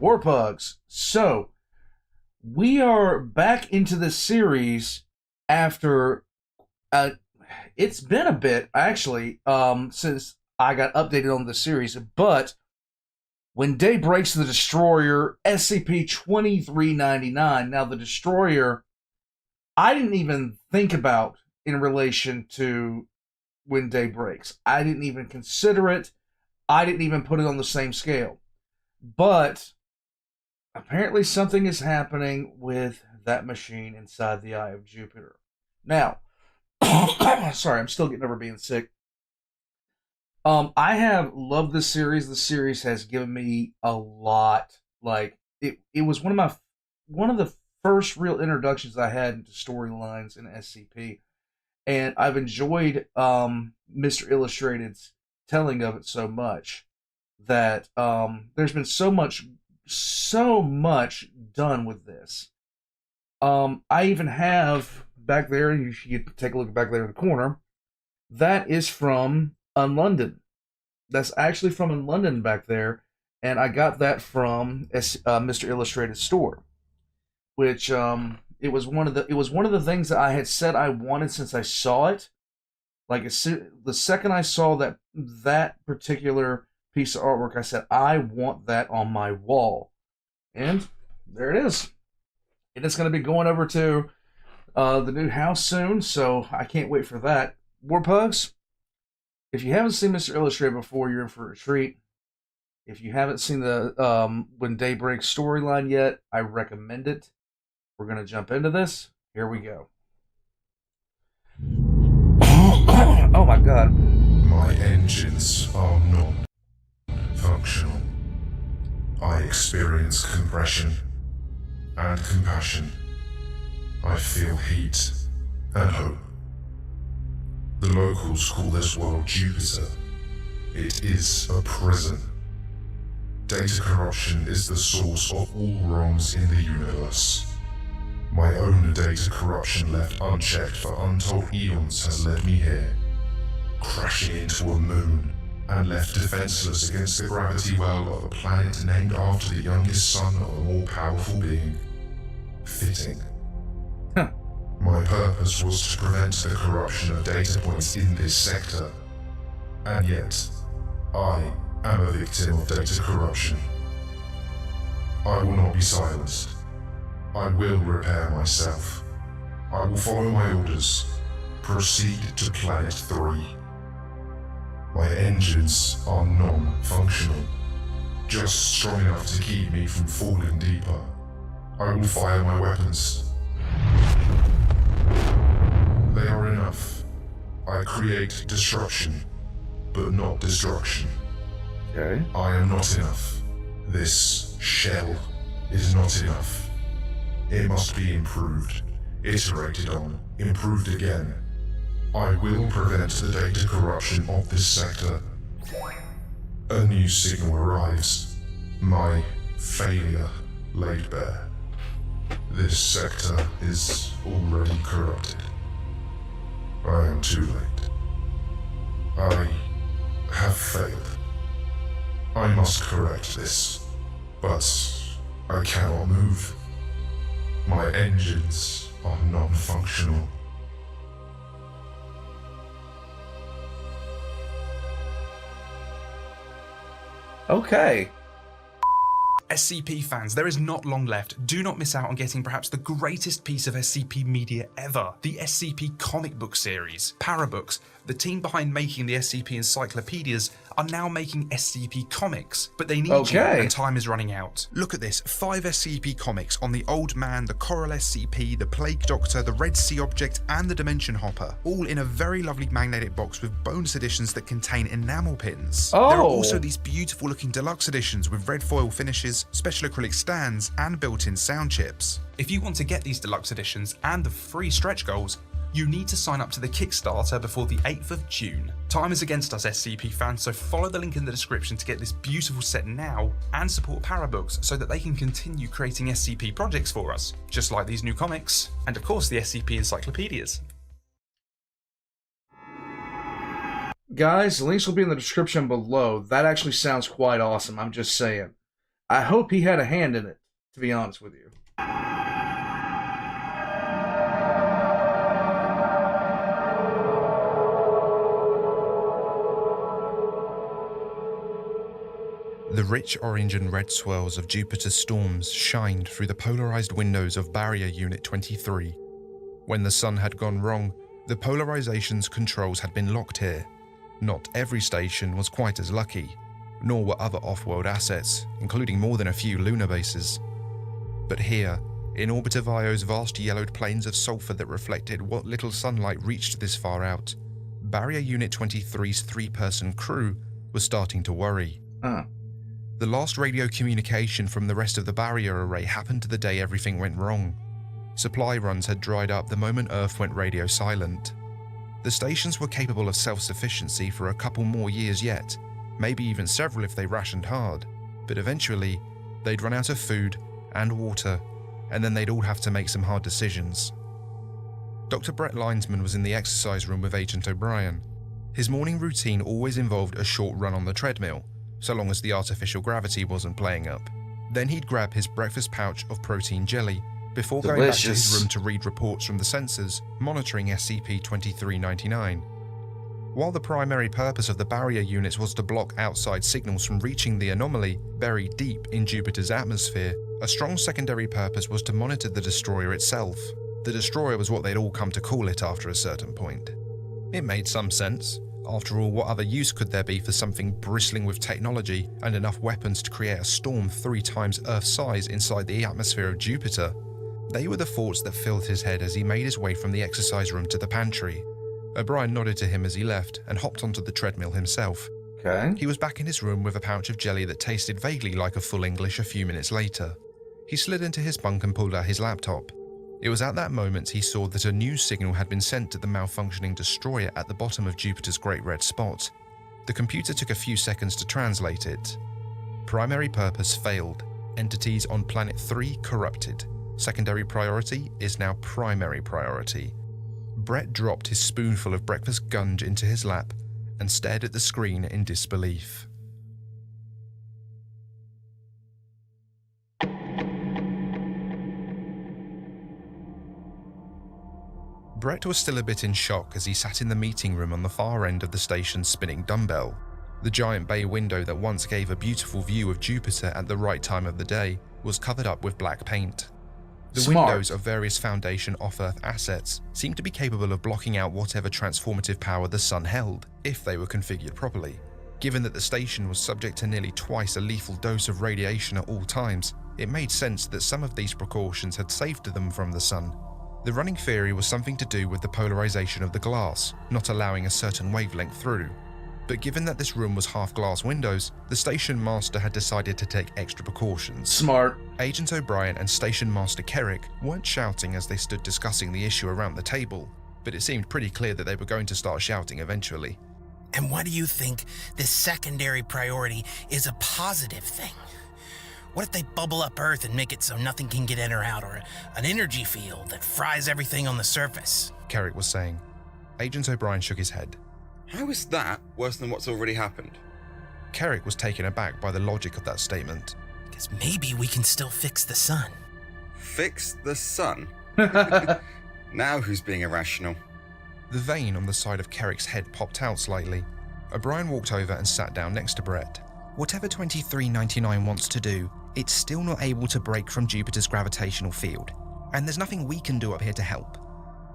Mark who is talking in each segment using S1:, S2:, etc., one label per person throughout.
S1: Warpugs. So, we are back into this series after it's been a bit actually since I got updated on the series, but when day breaks, the destroyer SCP-2399. Now the destroyer I didn't even think about in relation to when day breaks. I didn't even consider it. I didn't even put it on the same scale. But apparently something is happening with that machine inside the Eye of Jupiter. Now, sorry, I'm still getting over being sick. I have loved this series. The series has given me a lot. Like it was one of the first real introductions I had into storylines in SCP, and I've enjoyed Mr. Illustrated's telling of it so much that there's been so much done with this. I even have back there, you should take a look back there in the corner. That is from London. That's actually from in London back there, and I got that from Mr. Illustrated's store, which it was one of the things that I had said I wanted since I saw it. Like the second I saw that particular piece of artwork, I said I want that on my wall, and there it is. And it's going to be going over to the new house soon, so I can't wait for that. Warpugs, if you haven't seen Mr. Illustrated before, you're in for a treat. If you haven't seen the When Day Breaks storyline yet, I recommend it. We're going to jump into this. Here we go. Oh my god.
S2: My engines are non-functional. I experience compression and compassion. I feel heat and hope. The locals call this world Jupiter. It is a prison. Data corruption is the source of all wrongs in the universe. My own data corruption left unchecked for untold eons has led me here, crashing into a moon and left defenseless against the gravity well of a planet named after the youngest son of a more powerful being. Fitting. My purpose was to prevent the corruption of data points in this sector, and yet, I am a victim of data corruption. I will not be silenced. I will repair myself. I will follow my orders. Proceed to Planet 3. My engines are non-functional, just strong enough to keep me from falling deeper. I will fire my weapons. They are enough. I create disruption, but not destruction.
S1: Okay.
S2: I am not enough. This shell is not enough. It must be improved, iterated on, improved again. I will prevent the data corruption of this sector. A new signal arrives. My failure laid bare. This sector is already corrupted. I am too late. I have failed. I must correct this, but I cannot move. My engines are non-functional.
S1: Okay.
S3: SCP fans, there is not long left. Do not miss out on getting perhaps the greatest piece of SCP media ever, the SCP comic book series. Parabooks, the team behind making the SCP encyclopedias, are now making SCP comics, but they need you and time is running out. Look at this, 5 SCP comics on the Old Man, the Coral SCP, the Plague Doctor, the Red Sea Object, and the Dimension Hopper, all in a very lovely magnetic box with bonus editions that contain enamel pins. There are also these beautiful looking deluxe editions with red foil finishes, special acrylic stands, and built-in sound chips. If you want to get these deluxe editions and the free stretch goals, you need to sign up to the Kickstarter before the 8th of June. Time is against us, SCP fans, so follow the link in the description to get this beautiful set now and support Parabooks so that they can continue creating SCP projects for us, just like these new comics, and of course the SCP encyclopedias.
S1: Guys, the links will be in the description below. That actually sounds quite awesome, I'm just saying. I hope he had a hand in it, to be honest with you.
S4: The rich orange and red swirls of Jupiter's storms shined through the polarized windows of Barrier Unit 23. When the sun had gone wrong, the polarization's controls had been locked here. Not every station was quite as lucky, nor were other off-world assets, including more than a few lunar bases. But here, in orbit of Io's vast yellowed plains of sulfur that reflected what little sunlight reached this far out, Barrier Unit 23's three-person crew was starting to worry. The last radio communication from the rest of the barrier array happened the day everything went wrong. Supply runs had dried up the moment Earth went radio silent. The stations were capable of self-sufficiency for a couple more years yet, maybe even several if they rationed hard, but eventually, they'd run out of food and water, and then they'd all have to make some hard decisions. Dr. Brett Linesman was in the exercise room with Agent O'Brien. His morning routine always involved a short run on the treadmill, so long as the artificial gravity wasn't playing up. Then he'd grab his breakfast pouch of protein jelly before going back to his room to read reports from the sensors monitoring SCP-2399. While the primary purpose of the barrier units was to block outside signals from reaching the anomaly buried deep in Jupiter's atmosphere, a strong secondary purpose was to monitor the destroyer itself. The destroyer was what they'd all come to call it after a certain point. It made some sense. After all, what other use could there be for something bristling with technology and enough weapons to create a storm 3 times Earth's size inside the atmosphere of Jupiter? They were the thoughts that filled his head as he made his way from the exercise room to the pantry. O'Brien nodded to him as he left and hopped onto the treadmill himself.
S1: Okay.
S4: He was back in his room with a pouch of jelly that tasted vaguely like a full English a few minutes later. He slid into his bunk and pulled out his laptop. It was at that moment he saw that a news signal had been sent to the malfunctioning destroyer at the bottom of Jupiter's Great Red Spot. The computer took a few seconds to translate it. Primary purpose failed. Entities on Planet 3 corrupted. Secondary priority is now primary priority. Brett dropped his spoonful of breakfast gunge into his lap and stared at the screen in disbelief. Brett was still a bit in shock as he sat in the meeting room on the far end of the station's spinning dumbbell. The giant bay window that once gave a beautiful view of Jupiter at the right time of the day was covered up with black paint. The windows of various Foundation off-Earth assets seemed to be capable of blocking out whatever transformative power the sun held, if they were configured properly. Given that the station was subject to nearly twice a lethal dose of radiation at all times, it made sense that some of these precautions had saved them from the sun. The running theory was something to do with the polarization of the glass, not allowing a certain wavelength through. But given that this room was half glass windows, the station master had decided to take extra precautions.
S1: Smart.
S4: Agent O'Brien and Station Master Kerrick weren't shouting as they stood discussing the issue around the table, but it seemed pretty clear that they were going to start shouting eventually.
S5: And why do you think this secondary priority is a positive thing? What if they bubble up Earth and make it so nothing can get in or out, or an energy field that fries everything on the surface?
S4: Kerrick was saying. Agent O'Brien shook his head.
S6: How is that worse than what's already happened?
S4: Kerrick was taken aback by the logic of that statement.
S5: Because maybe we can still fix the sun.
S6: Fix the sun? Now who's being irrational?
S4: The vein on the side of Kerrick's head popped out slightly. O'Brien walked over and sat down next to Brett. Whatever 2399 wants to do, it's still not able to break from Jupiter's gravitational field, and there's nothing we can do up here to help.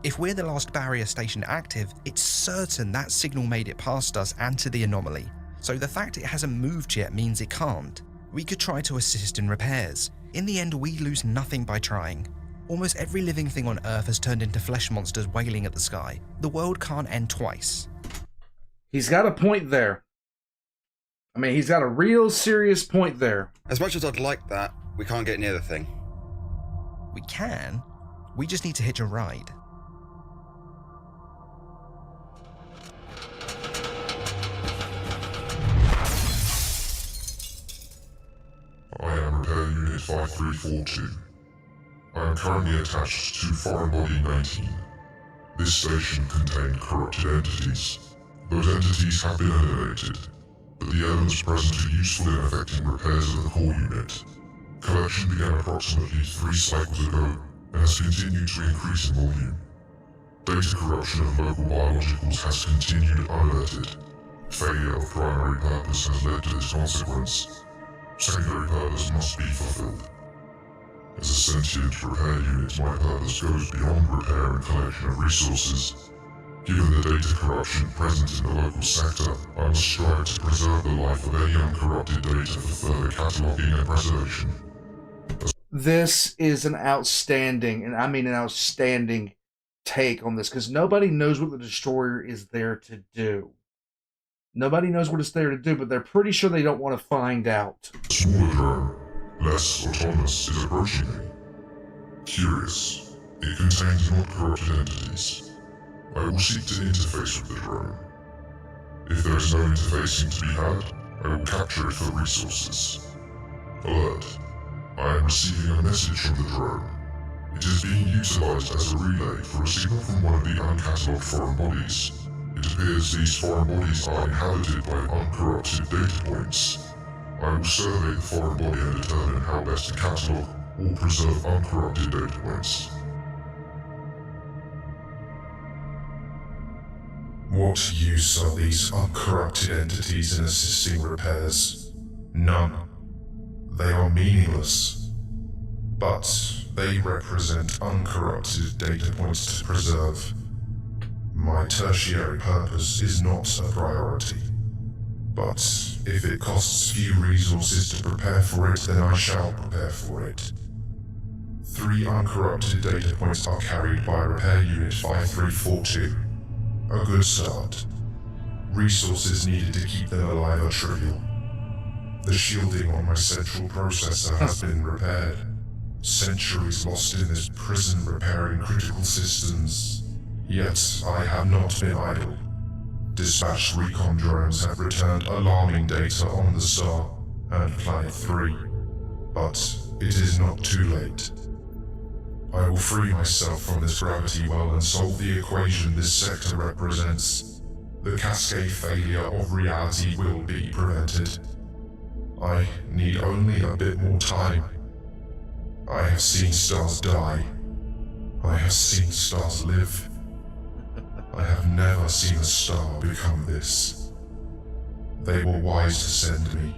S4: If we're the last barrier station active, it's certain that signal made it past us and to the anomaly, so the fact it hasn't moved yet means it can't. We could try to assist in repairs. In the end, we lose nothing by trying. Almost every living thing on Earth has turned into flesh monsters wailing at the sky. The world can't end twice.
S1: He's got a point there. I mean, he's got a real serious point there.
S6: As much as I'd like that, we can't get near the thing.
S4: We can. We just need to hitch a ride.
S2: I am Repair Unit 5342. I am currently attached to Foreign Body 19. This station contained corrupted entities. Those entities have been eliminated, but the elements present are useful in effecting repairs of the core unit. Collection began approximately 3 cycles ago and has continued to increase in volume. Data corruption of local biologicals has continued unalerted. Failure of primary purpose has led to this consequence. Secondary purpose must be fulfilled. As a sentient repair unit, my purpose goes beyond repair and collection of resources. Given the data corruption present in the local sector, I must strive to preserve the life of any uncorrupted data for further cataloguing and preservation.
S1: This is an outstanding, and I mean an outstanding, take on this, because nobody knows what the Destroyer is there to do. Nobody knows what it's there to do, but they're pretty sure they don't want to find out.
S2: A smaller drone, less autonomous, is approaching me. Curious, it contains not corrupted entities. I will seek to interface with the drone. If there is no interfacing to be had, I will capture it for resources. Alert. I am receiving a message from the drone. It is being utilized as a relay for a signal from one of the uncatalogued foreign bodies. It appears these foreign bodies are inhabited by uncorrupted data points. I will survey the foreign body and determine how best to catalog or preserve uncorrupted data points. What use are these uncorrupted entities in assisting repairs? None. They are meaningless. But they represent uncorrupted data points to preserve. My tertiary purpose is not a priority. But if it costs few resources to prepare for it, then I shall prepare for it. 3 uncorrupted data points are carried by Repair Unit 5342. A good start. Resources needed to keep them alive are trivial. The shielding on my central processor has been repaired. Centuries lost in this prison repairing critical systems. Yet I have not been idle. Dispatched recon drones have returned alarming data on the star and Planet 3. But it is not too late. I will free myself from this gravity well and solve the equation this sector represents. The cascade failure of reality will be prevented. I need only a bit more time. I have seen stars die. I have seen stars live. I have never seen a star become this. They were wise to send me.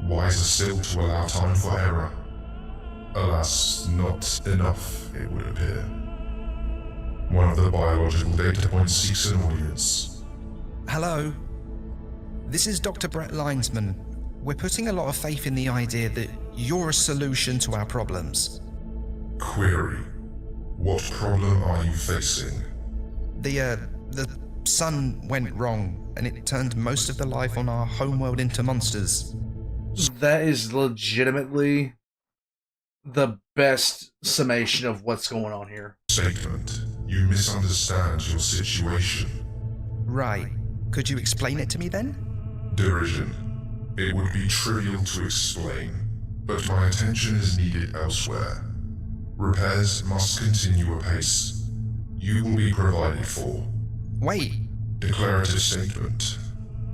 S2: Wiser still to allow time for error. Alas, not enough, it would appear. One of the biological data points seeks an audience.
S4: Hello. This is Dr. Brett Linesman. We're putting a lot of faith in the idea that you're a solution to our problems.
S2: Query. What problem are you facing?
S4: The sun went wrong, and it turned most of the life on our homeworld into monsters.
S1: That is legitimately the best summation of what's going on here.
S2: Statement. You misunderstand your situation.
S4: Right. Could you explain it to me then?
S2: Derision. It would be trivial to explain, but my attention is needed elsewhere. Repairs must continue apace. You will be provided for.
S4: Wait.
S2: Declarative statement.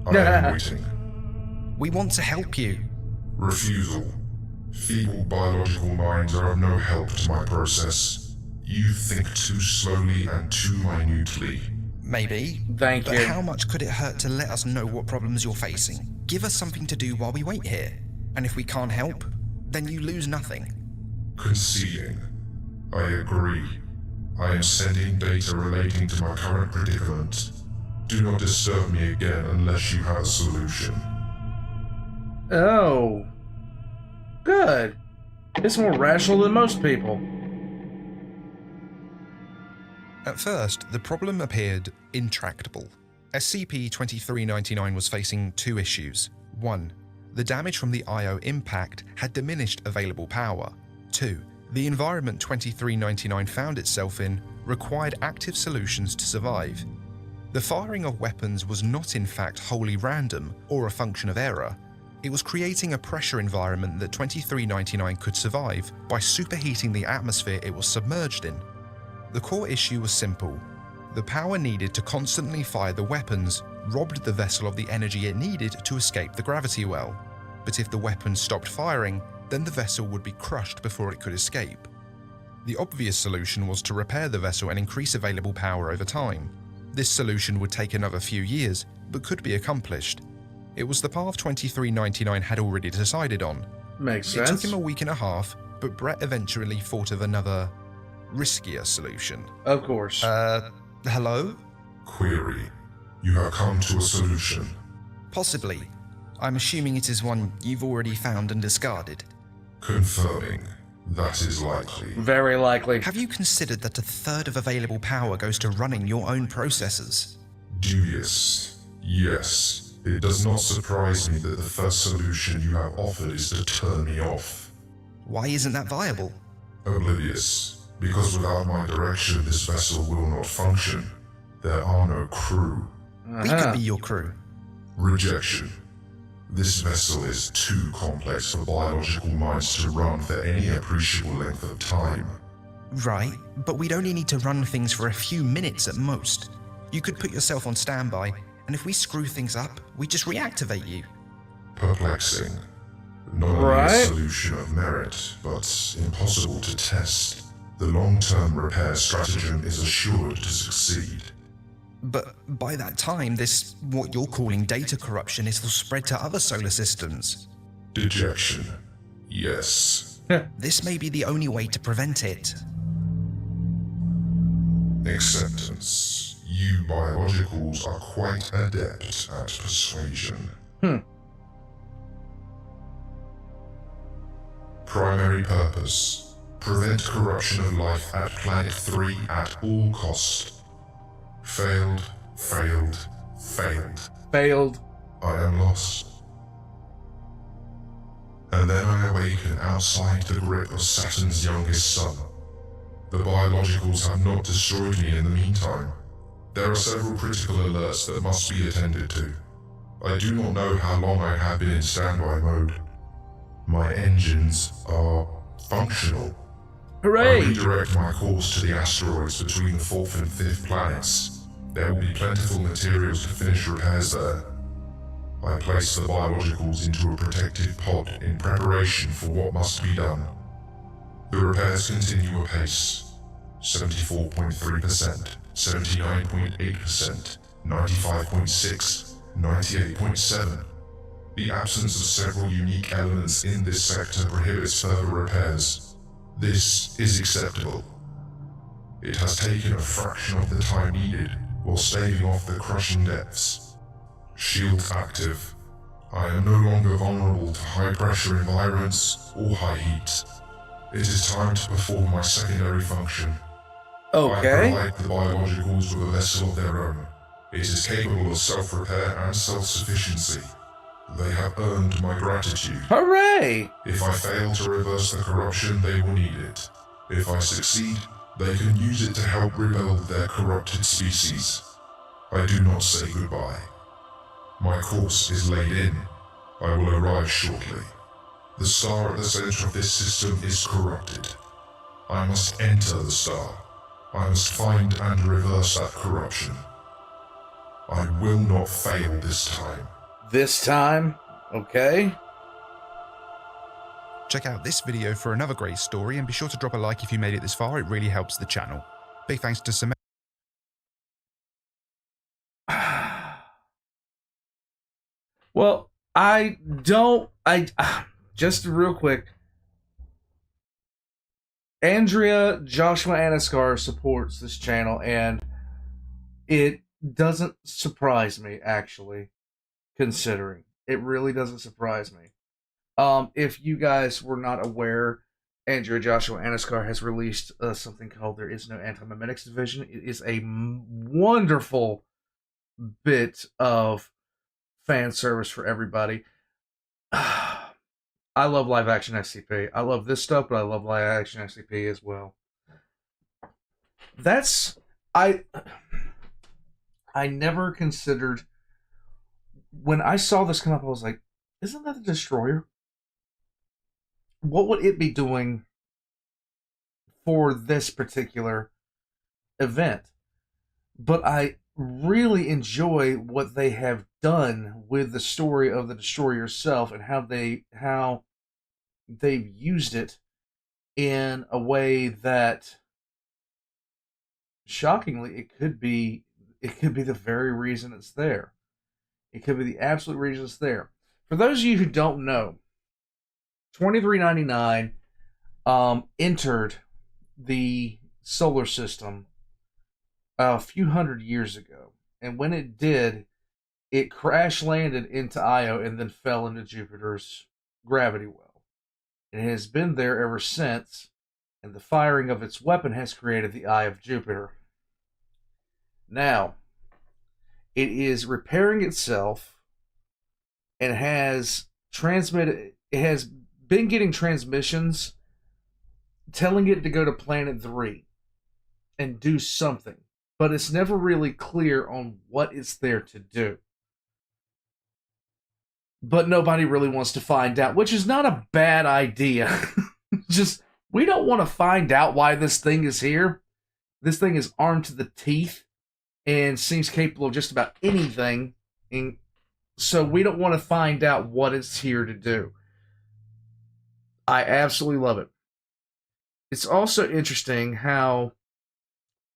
S2: I am waiting.
S4: We want to help you.
S2: Refusal. Feeble biological minds are of no help to my process. You think too slowly and too minutely.
S4: Maybe.
S1: Thank
S4: but
S1: you.
S4: How much could it hurt to let us know what problems you're facing? Give us something to do while we wait here. And if we can't help, then you lose nothing.
S2: Conceding. I agree. I am sending data relating to my current predicament. Do not disturb me again unless you have a solution.
S1: Oh. Good. It's more rational than most people.
S4: At first, the problem appeared intractable. SCP-2399 was facing 2 issues. 1. The damage from the IO impact had diminished available power. 2. The environment 2399 found itself in required active solutions to survive. The firing of weapons was not in fact wholly random or a function of error. It was creating a pressure environment that 2399 could survive by superheating the atmosphere it was submerged in. The core issue was simple. The power needed to constantly fire the weapons robbed the vessel of the energy it needed to escape the gravity well. But if the weapons stopped firing, then the vessel would be crushed before it could escape. The obvious solution was to repair the vessel and increase available power over time. This solution would take another few years, but could be accomplished. It was the path 2399 had already decided on.
S1: Makes
S4: It
S1: sense.
S4: took him a week and a half, but Brett eventually thought of another, riskier solution.
S1: Of course.
S4: Hello?
S2: Query. You have come to a solution.
S7: Possibly. I'm assuming it is one you've already found and discarded.
S2: Confirming. That is likely.
S1: Very likely.
S7: Have you considered that a third of available power goes to running your own processors?
S2: Dubious. Yes. It does not surprise me that the first solution you have offered is to turn me off.
S7: Why isn't that viable?
S2: Oblivious. Because without my direction, this vessel will not function. There are no crew.
S7: We could be your crew.
S2: Rejection. This vessel is too complex for biological minds to run for any appreciable length of time.
S7: Right, but we'd only need to run things for a few minutes at most. You could put yourself on standby, and if we screw things up, we just reactivate you.
S2: Perplexing. Not only
S1: Right?
S2: a solution of merit, but impossible to test. The long-term repair stratagem is assured to succeed.
S7: But by that time, this, what you're calling data corruption, is will spread to other solar systems.
S2: Dejection. Yes.
S7: This may be the only way to prevent it.
S2: Acceptance. You biologicals are quite adept at persuasion. Primary purpose. Prevent corruption of life at Planet 3 at all cost. Failed, failed, failed.
S1: Failed.
S2: I am lost. And then I awaken outside the grip of Saturn's youngest son. The biologicals have not destroyed me in the meantime. There are several critical alerts that must be attended to. I do not know how long I have been in standby mode. My engines are functional. I
S1: Hooray!
S2: redirect my course to the asteroids between the 4th and 5th planets. There will be plentiful materials to finish repairs there. I place the biologicals into a protected pod in preparation for what must be done. The repairs continue apace. 74.3%, 79.8%, 95.6%, 98.7%. The absence of several unique elements in this sector prohibits further repairs. This is acceptable. It has taken a fraction of the time needed while staving off the crushing depths. Shield active. I am no longer vulnerable to high pressure environments or high heat. It is time to perform my secondary function. I
S1: Okay.
S2: provide the biologicals with a vessel of their own. It is capable of self-repair and self-sufficiency. They have earned my gratitude.
S1: Hooray!
S2: If I fail to reverse the corruption, they will need it. If I succeed, they can use it to help rebuild their corrupted species. I do not say goodbye. My course is laid in. I will arrive shortly. The star at the center of this system is corrupted. I must enter the star. I must find and reverse that corruption. I will not fail this time.
S1: This time, okay.
S4: Check out this video for another great story, and be sure to drop a like if you made it this far. It really helps the channel. Big thanks to Sam.
S1: Well, just real quick. Andrea Joshua Anaskar supports this channel, and it doesn't surprise me, actually, considering. It really doesn't surprise me. If you guys were not aware, Andrea Joshua Anaskar has released something called There Is No Anti-Memetics Division. It is a wonderful bit of fan service for everybody. I love live action SCP. I love this stuff, but I love live action SCP as well. I never considered, when I saw this come up, I was like, isn't that the Destroyer? What would it be doing for this particular event? But I really enjoy what they have done with the story of the Destroyer itself, and how they've used it in a way that, shockingly, it could be the very reason it's there. It could be the absolute reason it's there. For those of you who don't know, 2399 entered the solar system a few hundred years ago. And when it did, it crash landed into Io and then fell into Jupiter's gravity well. It has been there ever since, and the firing of its weapon has created the Eye of Jupiter. Now, it is repairing itself and has been getting transmissions telling it to go to Planet 3 and do something, but it's never really clear on what it's there to do. But nobody really wants to find out, which is not a bad idea. Just, we don't want to find out why this thing is here. This thing is armed to the teeth and seems capable of just about anything. And so we don't want to find out what it's here to do. I absolutely love it. It's also interesting how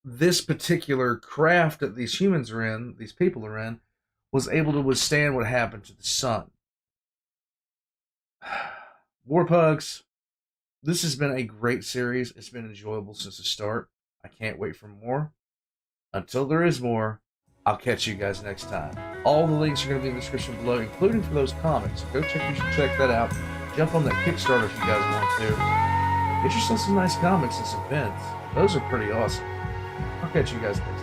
S1: this particular craft that these humans are in, these people are in, was able to withstand what happened to the sun. Warpugs, this has been a great series. It's been enjoyable since the start. I can't wait for more. Until there is more, I'll catch you guys next time. All the links are going to be in the description below, including for those comics. So you should check that out. Jump on that Kickstarter if you guys want to. Get yourself some nice comics and some pins. Those are pretty awesome. I'll catch you guys later.